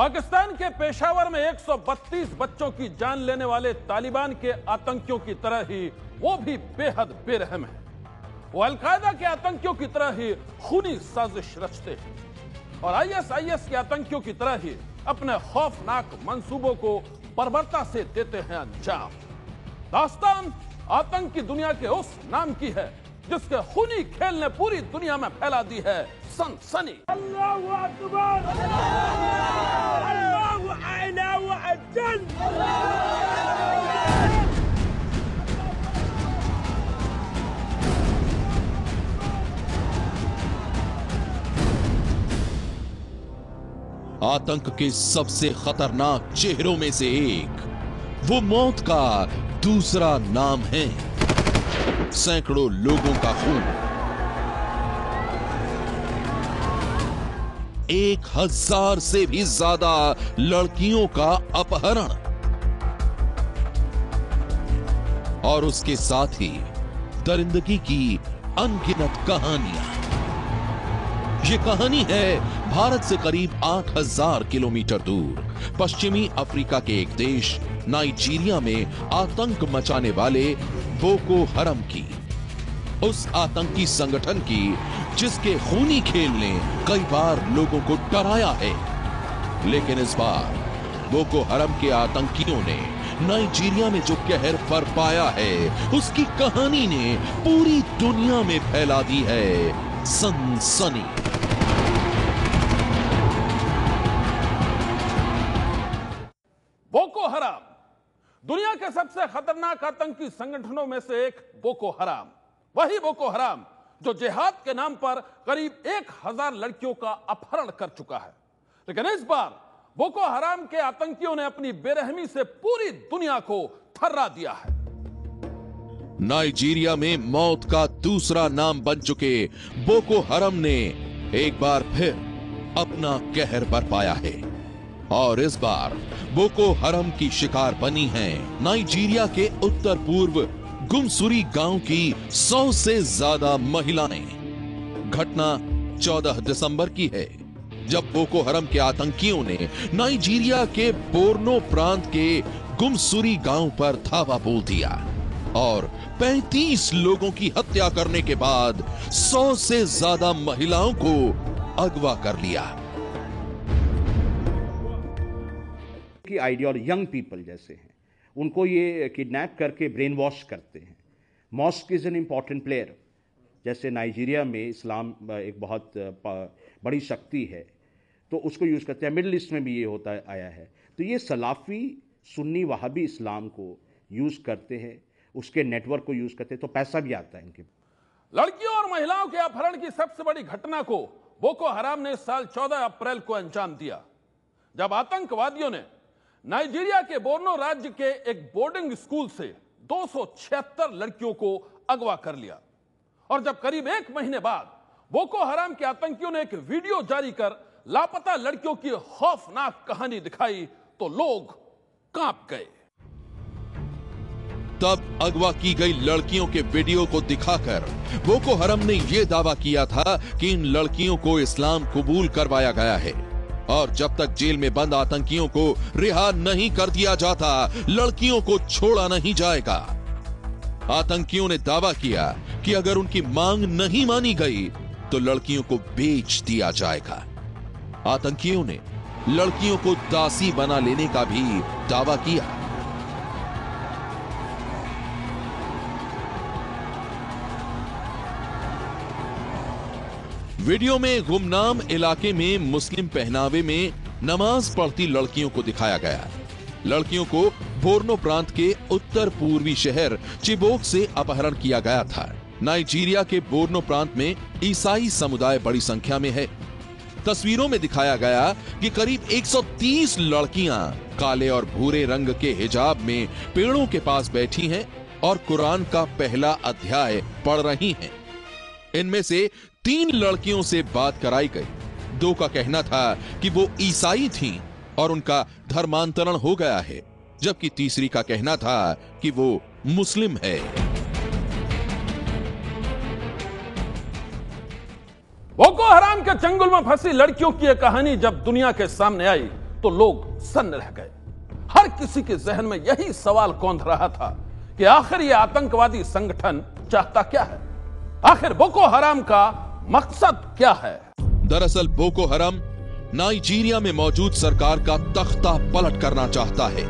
पाकिस्तान के पेशावर में 132 बच्चों की जान लेने वाले तालिबान के आतंकियों की तरह ही वो भी बेहद बेरहम है। वो अलकायदा के आतंकियों की तरह ही खूनी साजिश रचते हैं और आईएसआईएस के आतंकियों की तरह ही अपने खौफनाक मंसूबों को बर्बरता से देते हैं अंजाम। दास्तान आतंक की दुनिया के उस नाम की है जिसके खूनी खेल ने पूरी दुनिया में फैला दी है सनसनी। अल्लाहु अकबर, अल्लाहु अला व अजल। आतंक के सबसे खतरनाक चेहरों में से एक, वो मौत का दूसरा नाम है। सैकड़ों लोगों का खून, 1000 से भी ज्यादा लड़कियों का अपहरण और उसके साथ ही दरिंदगी की अनगिनत कहानियां। ये कहानी है भारत से करीब 8000 किलोमीटर दूर पश्चिमी अफ्रीका के एक देश नाइजीरिया में आतंक मचाने वाले बोको हरम की। उस आतंकी संगठन की जिसके खूनी खेल ने कई बार लोगों को डराया है। लेकिन इस बार बोको हरम के आतंकियों ने नाइजीरिया में जो कहर बरपाया है, उसकी कहानी ने पूरी दुनिया में फैला दी है सनसनी। बोको हराम दुनिया के सबसे खतरनाक आतंकी संगठनों में से एक बोको हराम, वही बोको हराम जो जिहाद के नाम पर करीब 1000 लड़कियों का अपहरण कर चुका है। लेकिन इस बार बोको हराम के आतंकियों ने अपनी बेरहमी से पूरी दुनिया को थर्रा दिया है। नाइजीरिया में मौत का दूसरा नाम बन चुके बोको हरम ने एक बार फिर अपना कहर बरपाया है और इस बार बोको हरम की शिकार बनी हैं नाइजीरिया के उत्तर पूर्व गुमसुरी गांव की 100 से ज्यादा महिलाएं। घटना 14 दिसंबर की है जब बोको हरम के आतंकियों ने नाइजीरिया के बोर्नो प्रांत के गुमसुरी गांव पर धावा बोल दिया और 35 लोगों की हत्या करने के बाद 100 से ज्यादा महिलाओं को अगवा कर लिया। की आइडियल यंग पीपल जैसे हैं, उनको ये किडनैप करके ब्रेन वॉश करते हैं। Mask is an important player. जैसे नाइजीरिया में इस्लाम एक बहुत बड़ी शक्ति है, तो उसको यूज़ करते हैं। मिडिल ईस्ट में भी ये होता आया है। तो ये सलाफी सुन्नी वहाबी इस्लाम को यूज़ करते हैं, उसके नेटवर्क को यूज़ करते हैं, तो पैसा भी आता है इनके। लड़कियों और महिलाओं के अपहरण की सबसे बड़ी घटना को बोको हराम ने इस साल 14 अप्रैल को अंजाम दिया, जब आतंकवादियों ने नाइजीरिया के बोर्नो राज्य के एक बोर्डिंग स्कूल से 276 लड़कियों को अगवा कर लिया। और जब करीब 1 महीने बाद बोको हराम के आतंकियों ने एक वीडियो जारी कर लापता लड़कियों की खौफनाक कहानी दिखाई तो लोग कांप गए। तब अगवा की गई लड़कियों के वीडियो को दिखाकर बोको हरम ने यह दावा किया था कि इन लड़कियों को इस्लाम कबूल करवाया गया है और जब तक जेल में बंद आतंकियों को रिहा नहीं कर दिया जाता, लड़कियों को छोड़ा नहीं जाएगा। आतंकियों ने दावा किया कि अगर उनकी मांग नहीं मानी गई तो लड़कियों को बेच दिया जाएगा। आतंकियों ने लड़कियों को दासी बना लेने का भी दावा किया। वीडियो में गुमनाम इलाके में मुस्लिम पहनावे में नमाज पढ़ती लड़कियों को दिखाया गया। लड़कियों को बोर्नो प्रांत के उत्तर पूर्वी शहर चिबोक से अपहरण किया गया था। नाइजीरिया के बोर्नो प्रांत में ईसाई समुदाय बड़ी संख्या में है। तस्वीरों में दिखाया गया कि करीब 130 लड़कियां काले और भूरे रंग के हिजाब में पेड़ों के पास बैठी हैं और कुरान का पहला अध्याय पढ़ रही हैं। इनमें से 3 लड़कियों से बात कराई गई। 2 का कहना था कि वो ईसाई थीं और उनका धर्मांतरण हो गया है, जबकि तीसरी का कहना था कि वो मुस्लिम है। बोको हराम के चंगुल में फंसी लड़कियों की यह कहानी जब दुनिया के सामने आई तो लोग सन्न रह गए। हर किसी के जहन में यही सवाल कौंध रहा था कि आखिर यह आतंकवादी संगठन चाहता क्या है, आखिर बोको हराम का मकसद क्या है। दरअसल बोको हराम नाइजीरिया में मौजूद सरकार का तख्ता पलट करना चाहता है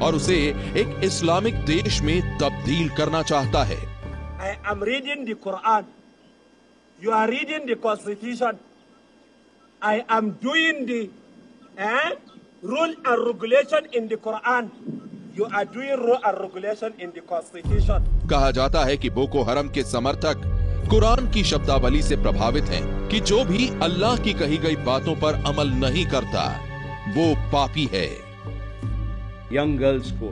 और उसे एक इस्लामिक देश में तब्दील करना चाहता है। I am reading the Quran. You are reading the Constitution. I am doing the rule and regulation in the Quran. You are doing rule and regulation in the Constitution. कहा जाता है कि बोको हराम के समर्थक कुरान की शब्दावली से प्रभावित हैं कि जो भी अल्लाह की कही गई बातों पर अमल नहीं करता वो पापी है। यंग गर्ल्स को,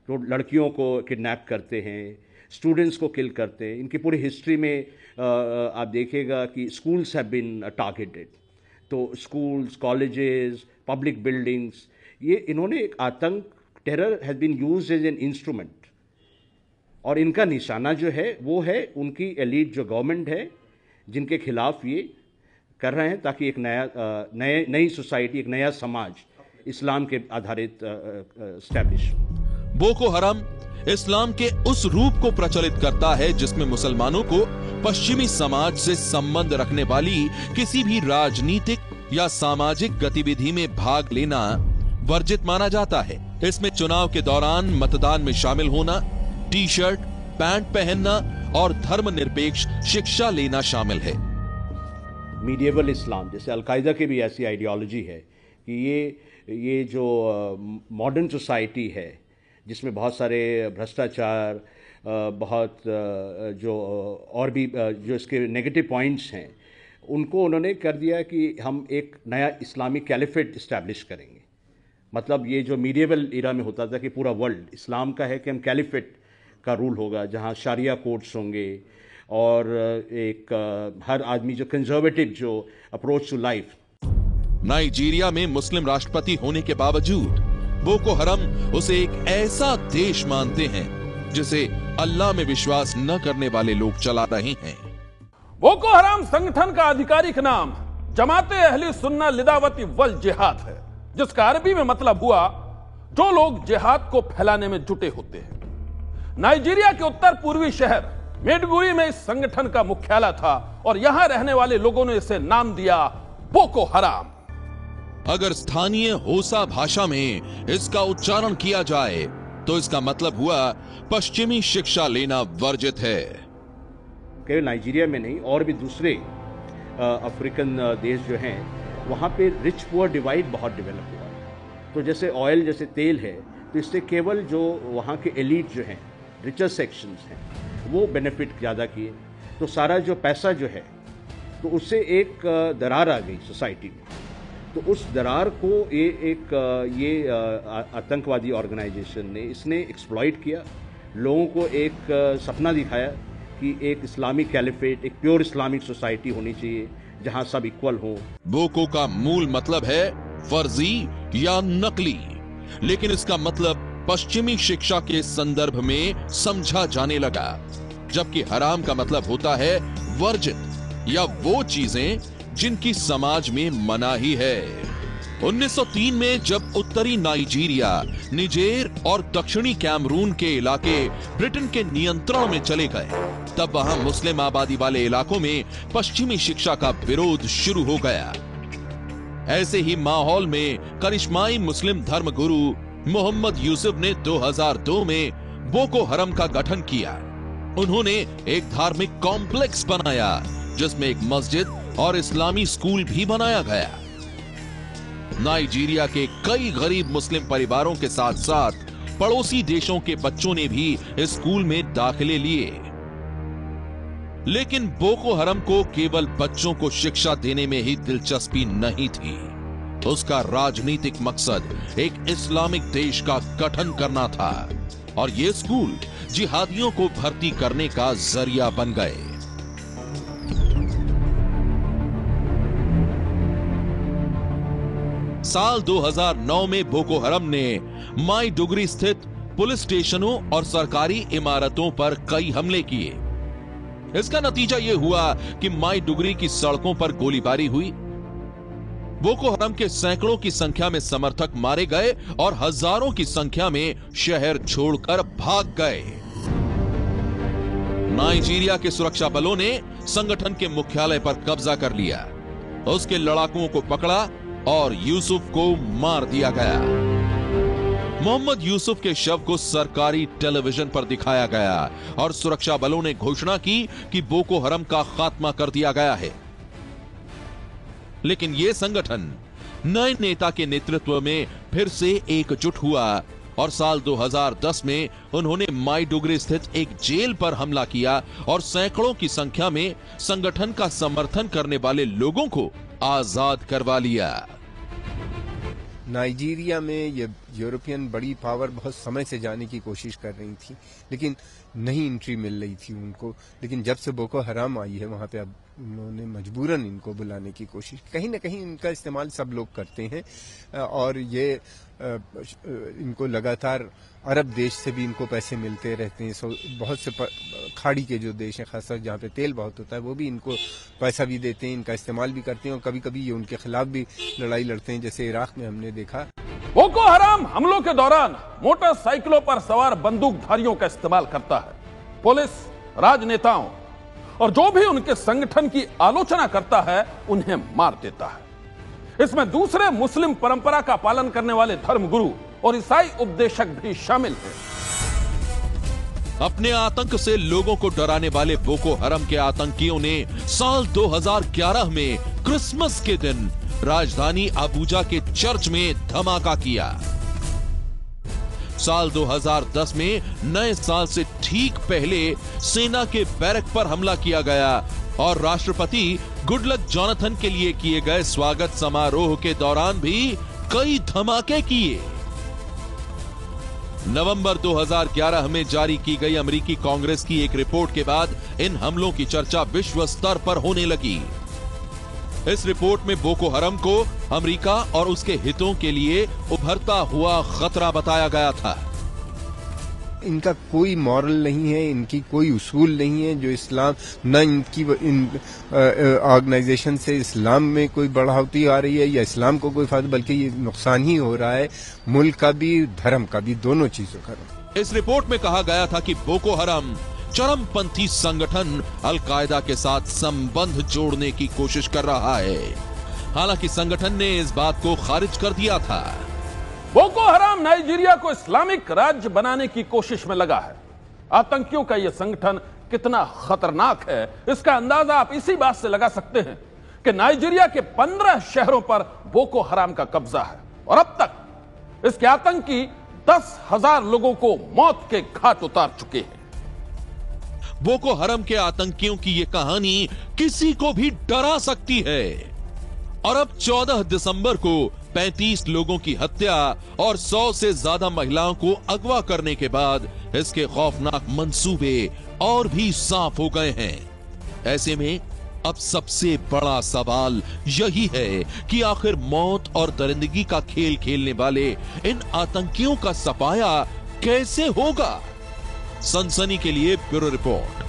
जो लड़कियों को किडनैप करते हैं, स्टूडेंट्स को किल करते हैं, इनकी पूरी हिस्ट्री में आप देखिएगा कि स्कूल्स हैव बीन टारगेटेड। तो स्कूल्स, कॉलेजेस, पब्लिक बिल्डिंग्स, ये इन्होंने एक आतंक, terror has been used as an instrument. और इनका निशाना जो है वो है उनकी एलीट जो गवर्नमेंट है, जिनके खिलाफ ये कर रहे हैं ताकि एक नई सोसाइटी, एक नया समाज इस्लाम के आधारित स्टैब्लिश। बोको हराम इस्लाम के उस रूप को प्रचलित करता है जिसमें मुसलमानों को पश्चिमी समाज से संबंध रखने वाली किसी भी राजनीतिक या सामाजिक गतिविधि में भाग लेना वर्जित माना जाता है। इसमें चुनाव के दौरान मतदान में शामिल होना, टी शर्ट, पैंट पहनना और धर्मनिरपेक्ष शिक्षा लेना शामिल है। मीडिएवल इस्लाम, जैसे अलकायदा की भी ऐसी आइडियोलॉजी है कि ये जो मॉडर्न सोसाइटी है जिसमें बहुत सारे भ्रष्टाचार, बहुत जो और भी जो इसके नेगेटिव पॉइंट्स हैं, उनको उन्होंने कर दिया कि हम एक नया इस्लामिक कैलिफेट इस्टेब्लिश करेंगे। मतलब ये जो मीडिएवल इरा में होता था कि पूरा वर्ल्ड इस्लाम का है कि हम कैलिफेट का रूल होगा, जहाँ शारिया कोर्ट्स होंगे और एक हर आदमी जो कंजर्वेटिव जो अप्रोच टू लाइफ। नाइजीरिया में मुस्लिम राष्ट्रपति होने के बावजूद बोको हराम उसे एक ऐसा देश मानते हैं जिसे अल्लाह में विश्वास न करने वाले लोग चला रहे हैं। बोको हराम संगठन का आधिकारिक नाम जमाते अहले सुन्ना लिदावती वल जिहाद है, जिसका अरबी में मतलब हुआ जो लोग जिहाद को फैलाने में जुटे होते हैं। नाइजीरिया के उत्तर पूर्वी शहर मेडुगुरी में इस संगठन का मुख्यालय था और यहां रहने वाले लोगों ने इसे नाम दिया बोको हराम। अगर स्थानीय होसा भाषा में इसका उच्चारण किया जाए तो इसका मतलब हुआ पश्चिमी शिक्षा लेना वर्जित है। केवल नाइजीरिया में नहीं, और भी दूसरे अफ्रीकन देश जो हैं वहाँ पे रिच पुअर डिवाइड बहुत डेवलप हुआ है। तो जैसे ऑयल, जैसे तेल है, तो इससे केवल जो वहाँ के एलीट जो हैं, रिचर सेक्शंस हैं, वो बेनिफिट ज़्यादा किए। तो सारा जो पैसा जो है, तो उससे एक दरार आ गई सोसाइटी में। तो उस दरार को ये आतंकवादी ऑर्गेनाइजेशन ने इसने एक्सप्लॉइट किया। लोगों को एक सपना दिखाया कि एक इस्लामिक कैलिफेट, एक प्योर इस्लामिक सोसाइटी होनी चाहिए जहां सब इक्वल हो। बोको का मूल मतलब है फर्जी या नकली, लेकिन इसका मतलब पश्चिमी शिक्षा के संदर्भ में समझा जाने लगा, जबकि हराम का मतलब होता है वर्जित या वो चीजें जिनकी समाज में मनाही है। 1903 में जब उत्तरी नाइजीरिया, निजेर और दक्षिणी कैमरून के इलाके ब्रिटेन के नियंत्रण में चले गए, तब वहां मुस्लिम आबादी वाले इलाकों में पश्चिमी शिक्षा का विरोध शुरू हो गया। ऐसे ही माहौल में करिश्माई मुस्लिम धर्मगुरु मोहम्मद यूसुफ ने 2002 में बोको हराम का गठन किया। उन्होंने एक धार्मिक कॉम्प्लेक्स बनाया जिसमें एक मस्जिद और इस्लामी स्कूल भी बनाया गया। नाइजीरिया के कई गरीब मुस्लिम परिवारों के साथ साथ पड़ोसी देशों के बच्चों ने भी इस स्कूल में दाखिले लिए। लेकिन बोको हराम को केवल बच्चों को शिक्षा देने में ही दिलचस्पी नहीं थी। उसका राजनीतिक मकसद एक इस्लामिक देश का गठन करना था और ये स्कूल जिहादियों को भर्ती करने का जरिया बन गए। साल 2009 में बोको हराम ने माइडुगरी स्थित पुलिस स्टेशनों और सरकारी इमारतों पर कई हमले किए। इसका नतीजा यह हुआ कि माइडुगरी की सड़कों पर गोलीबारी हुई। बोको हराम के सैकड़ों की संख्या में समर्थक मारे गए और हजारों की संख्या में शहर छोड़कर भाग गए। नाइजीरिया के सुरक्षा बलों ने संगठन के मुख्यालय पर कब्जा कर लिया, उसके लड़ाकुओं को पकड़ा और यूसुफ को मार दिया गया। मोहम्मद यूसुफ के शव को सरकारी टेलीविजन पर दिखाया गया और सुरक्षा बलों ने घोषणा की कि बोको हराम का खात्मा कर दिया गया है। लेकिन यह संगठन नए नेता के नेतृत्व में फिर से एकजुट हुआ और साल 2010 में उन्होंने माइडुगरी स्थित एक जेल पर हमला किया और सैकड़ों की संख्या में संगठन का समर्थन करने वाले लोगों को आजाद करवा लिया। नाइजीरिया में ये यूरोपियन बड़ी पावर बहुत समय से जाने की कोशिश कर रही थी, लेकिन नहीं एंट्री मिल रही थी उनको। लेकिन जब से बोको हराम आई है वहां पे अब उन्होंने मजबूरन इनको बुलाने की कोशिश, कहीं ना कहीं इनका इस्तेमाल सब लोग करते हैं और ये इनको लगातार अरब देश से भी इनको पैसे मिलते रहते हैं। बहुत से खाड़ी के जो देश हैं, खासकर जहाँ पे तेल बहुत होता है, वो भी इनको पैसा भी देते हैं, इनका इस्तेमाल भी करते हैं और कभी कभी ये उनके खिलाफ भी लड़ाई लड़ते हैं, जैसे इराक में हमने देखा। बोको हराम हमलों के दौरान मोटरसाइकिलों पर सवार बंदूकधारियों का इस्तेमाल करता है। पुलिस, राजनेताओं और जो भी उनके संगठन की आलोचना करता है उन्हें मार देता है। इसमें दूसरे मुस्लिम परंपरा का पालन करने वाले धर्मगुरु और ईसाई उपदेशक भी शामिल हैं। अपने आतंक से लोगों को डराने वाले बोको हराम के आतंकियों ने साल 2011 में क्रिसमस के दिन राजधानी अबुजा के चर्च में धमाका किया। साल 2010 में नए साल से ठीक पहले सेना के बैरक पर हमला किया गया और राष्ट्रपति गुडलक जोनाथन के लिए किए गए स्वागत समारोह के दौरान भी कई धमाके किए। नवंबर 2011 में जारी की गई अमेरिकी कांग्रेस की एक रिपोर्ट के बाद इन हमलों की चर्चा विश्व स्तर पर होने लगी। इस रिपोर्ट में बोको हराम को अमेरिका और उसके हितों के लिए उभरता हुआ खतरा बताया गया था। इनका कोई मॉरल नहीं है, इनकी कोई उसूल नहीं है जो इस्लाम, न इनकी ऑर्गेनाइजेशन से इस्लाम में कोई बढ़ोतरी आ रही है या इस्लाम को कोई फायदा, बल्कि ये नुकसान ही हो रहा है मुल्क का भी, धर्म का भी, दोनों चीजों का। इस रिपोर्ट में कहा गया था कि बोको हराम चरमपंथी संगठन अल-कायदा के साथ संबंध जोड़ने की कोशिश कर रहा है। हालांकि संगठन ने इस बात को खारिज कर दिया था। बोको हराम नाइजीरिया को इस्लामिक राज्य बनाने की कोशिश में लगा है। आतंकियों का यह संगठन कितना खतरनाक है, इसका अंदाजा आप इसी बात से लगा सकते हैं कि नाइजीरिया के 15 शहरों पर बोको हराम का कब्जा है और अब तक इसके आतंकी 10,000 लोगों को मौत के घाट उतार चुके हैं। बोको हराम के आतंकियों की यह कहानी किसी को भी डरा सकती है और अब 14 दिसंबर को 35 लोगों की हत्या और 100 से ज्यादा महिलाओं को अगवा करने के बाद इसके खौफनाक मंसूबे और भी साफ हो गए हैं। ऐसे में अब सबसे बड़ा सवाल यही है कि आखिर मौत और दरिंदगी का खेल खेलने वाले इन आतंकियों का सफाया कैसे होगा। सनसनी के लिए ब्यूरो रिपोर्ट।